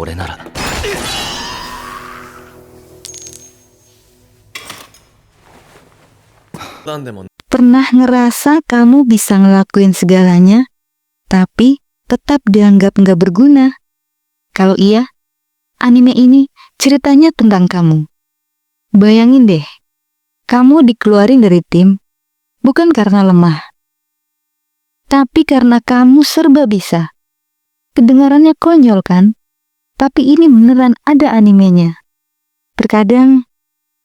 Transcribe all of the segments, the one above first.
これなら。Pernah ngerasa kamu bisa ngelakuin segalanya, tapi tetap dianggap nggak berguna? Kalau iya, anime ini ceritanya tentang kamu. Bayangin deh, kamu dikeluarin dari tim, bukan karena lemah, tapi karena kamu serba bisa. Kedengarannya konyol kan? Tapi ini beneran ada animenya. Terkadang,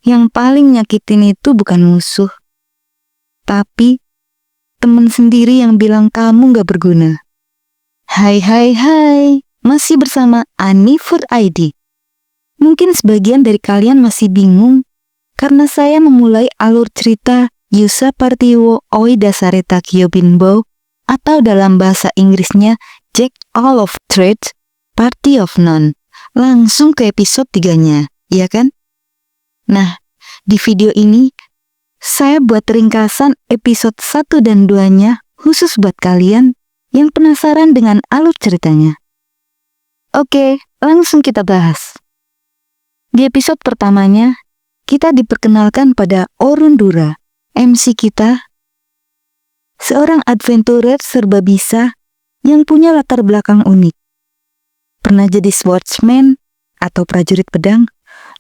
yang paling nyakitin itu bukan musuh, tapi temen sendiri yang bilang kamu gak berguna. Hai, masih bersama Anifood ID. Mungkin sebagian dari kalian masih bingung, karena saya memulai alur cerita Yusa Party wo Oida Sareta Kyobinbo, atau dalam bahasa Inggrisnya Jack All of Trades, Party of None. Langsung ke episode 3-nya, ya kan? Nah, di video ini saya buat ringkasan episode 1 dan 2-nya khusus buat kalian yang penasaran dengan alur ceritanya. Oke, langsung kita bahas. Di episode pertamanya, kita diperkenalkan pada Orundura, MC kita, seorang adventurer serba bisa yang punya latar belakang unik. Pernah jadi swordsman atau prajurit pedang,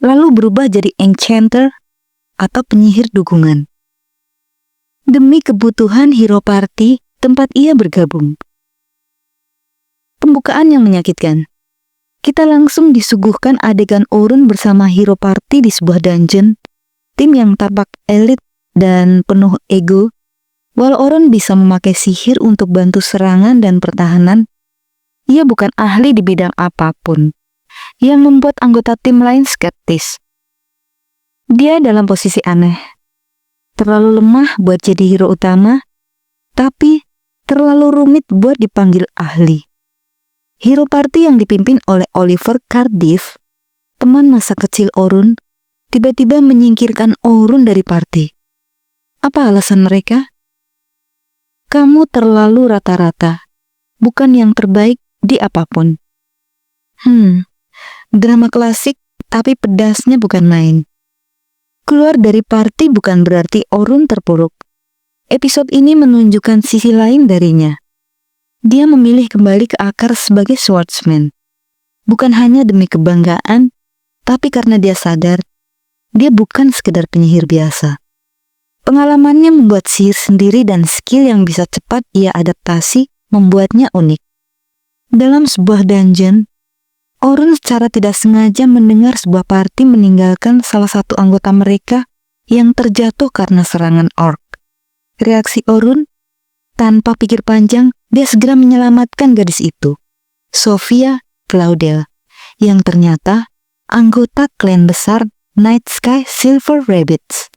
lalu berubah jadi enchanter atau penyihir dukungan. Demi kebutuhan Hero Party tempat ia bergabung. Pembukaan yang menyakitkan. Kita langsung disuguhkan adegan Orun bersama Hero Party di sebuah dungeon, tim yang tampak elit dan penuh ego. Walau Orun bisa memakai sihir untuk bantu serangan dan pertahanan, ia bukan ahli di bidang apapun, yang membuat anggota tim lain skeptis. Dia dalam posisi aneh, terlalu lemah buat jadi hero utama, tapi terlalu rumit buat dipanggil ahli. Hero Party yang dipimpin oleh Oliver Cardiff, teman masa kecil Orun, tiba-tiba menyingkirkan Orun dari party. Apa alasan mereka? Kamu terlalu rata-rata, bukan yang terbaik di apapun. Drama klasik, tapi pedasnya bukan main. Keluar dari party bukan berarti Orun terpuruk. Episode ini menunjukkan sisi lain darinya. Dia memilih kembali ke akar sebagai swordsman. Bukan hanya demi kebanggaan, tapi karena dia sadar, dia bukan sekedar penyihir biasa. Pengalamannya membuat sihir sendiri dan skill yang bisa cepat ia adaptasi membuatnya unik. Dalam sebuah dungeon, Orun secara tidak sengaja mendengar sebuah party meninggalkan salah satu anggota mereka yang terjatuh karena serangan orc. Reaksi Orun, tanpa pikir panjang, dia segera menyelamatkan gadis itu, Sophia Claudel, yang ternyata anggota klan besar Night Sky Silver Rabbits.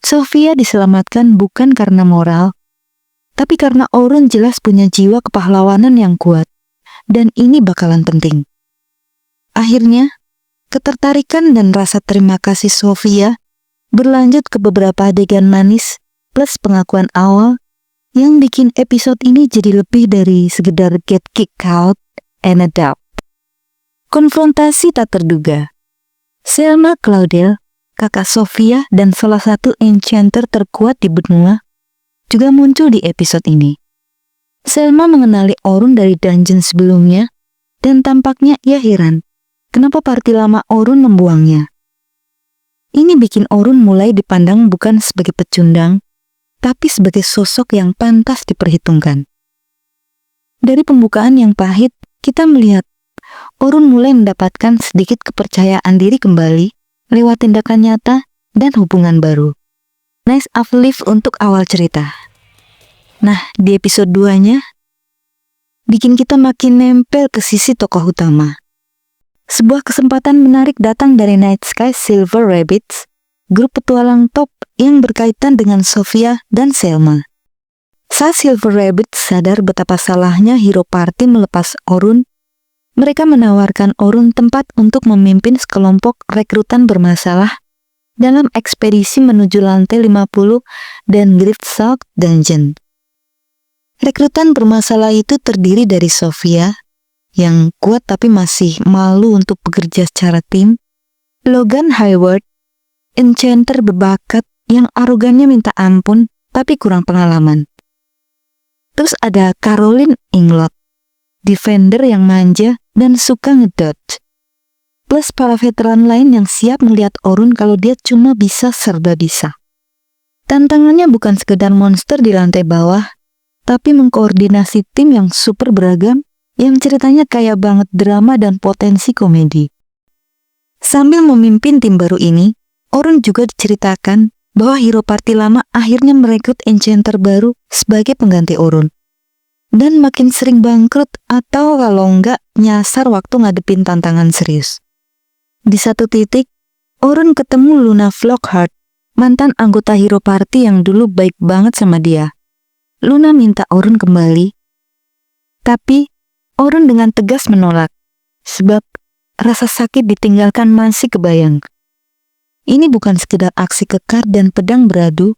Sophia diselamatkan bukan karena moral, tapi karena Orun jelas punya jiwa kepahlawanan yang kuat, dan ini bakalan penting. Akhirnya, ketertarikan dan rasa terima kasih Sophia berlanjut ke beberapa adegan manis plus pengakuan awal yang bikin episode ini jadi lebih dari sekedar get kicked out and adapt. Konfrontasi tak terduga. Selma Claudel, kakak Sophia dan salah satu enchanter terkuat di benua, juga muncul di episode ini. Selma mengenali Orun dari dungeon sebelumnya, dan tampaknya ia heran kenapa party lama Orun membuangnya. Ini bikin Orun mulai dipandang bukan sebagai pecundang, tapi sebagai sosok yang pantas diperhitungkan. Dari pembukaan yang pahit, kita melihat Orun mulai mendapatkan sedikit kepercayaan diri kembali lewat tindakan nyata dan hubungan baru. Nice uplift untuk awal cerita. Nah, di episode 2-nya, bikin kita makin nempel ke sisi tokoh utama. Sebuah kesempatan menarik datang dari Night Sky Silver Rabbits, grup petualang top yang berkaitan dengan Sophia dan Selma. Saat Silver Rabbits sadar betapa salahnya Hero Party melepas Orun, mereka menawarkan Orun tempat untuk memimpin sekelompok rekrutan bermasalah dalam ekspedisi menuju lantai 50 dan Gritsalk Dungeon. Rekrutan bermasalah itu terdiri dari Sophia, yang kuat tapi masih malu untuk bekerja secara tim. Logan Hayward, enchanter berbakat yang arogannya minta ampun tapi kurang pengalaman. Terus ada Caroline Inglot, defender yang manja dan suka ngedodge. Plus para veteran lain yang siap melihat Orun kalau dia cuma bisa serba bisa. Tantangannya bukan sekedar monster di lantai bawah, tapi mengkoordinasi tim yang super beragam yang ceritanya kaya banget drama dan potensi komedi. Sambil memimpin tim baru ini, Orun juga diceritakan bahwa hero party lama akhirnya merekrut enchanter baru sebagai pengganti Orun. Dan makin sering bangkrut atau kalau enggak nyasar waktu ngadepin tantangan serius. Di satu titik, Orun ketemu Luna Flockhart, mantan anggota hero party yang dulu baik banget sama dia. Luna minta Orun kembali, tapi Orun dengan tegas menolak, sebab rasa sakit ditinggalkan masih kebayang. Ini bukan sekedar aksi kekar dan pedang beradu,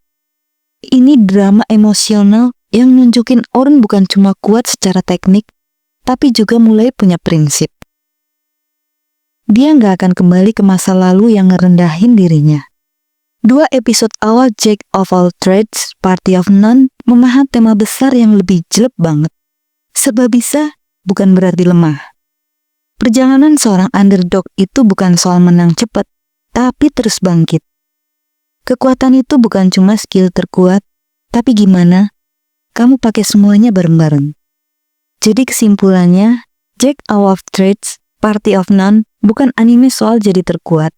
ini drama emosional yang nunjukin Orun bukan cuma kuat secara teknik, tapi juga mulai punya prinsip. Dia nggak akan kembali ke masa lalu yang ngerendahin dirinya. 2 episode awal Jack of All Trades, Party of None memahat tema besar yang lebih jelek banget. Sebab bisa bukan berarti lemah. Perjalanan seorang underdog itu bukan soal menang cepat, tapi terus bangkit. Kekuatan itu bukan cuma skill terkuat, tapi gimana kamu pakai semuanya bareng-bareng. Jadi kesimpulannya, Jack of All Trades, Party of None bukan anime soal jadi terkuat.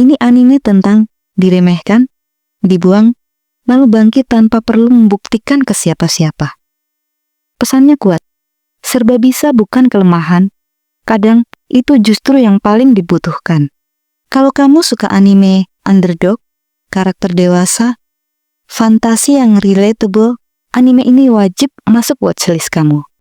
Ini anime tentang diremehkan, dibuang, lalu bangkit tanpa perlu membuktikan ke siapa-siapa. Pesannya kuat, serba bisa bukan kelemahan, kadang itu justru yang paling dibutuhkan. Kalau kamu suka anime underdog, karakter dewasa, fantasi yang relatable, anime ini wajib masuk watchlist kamu.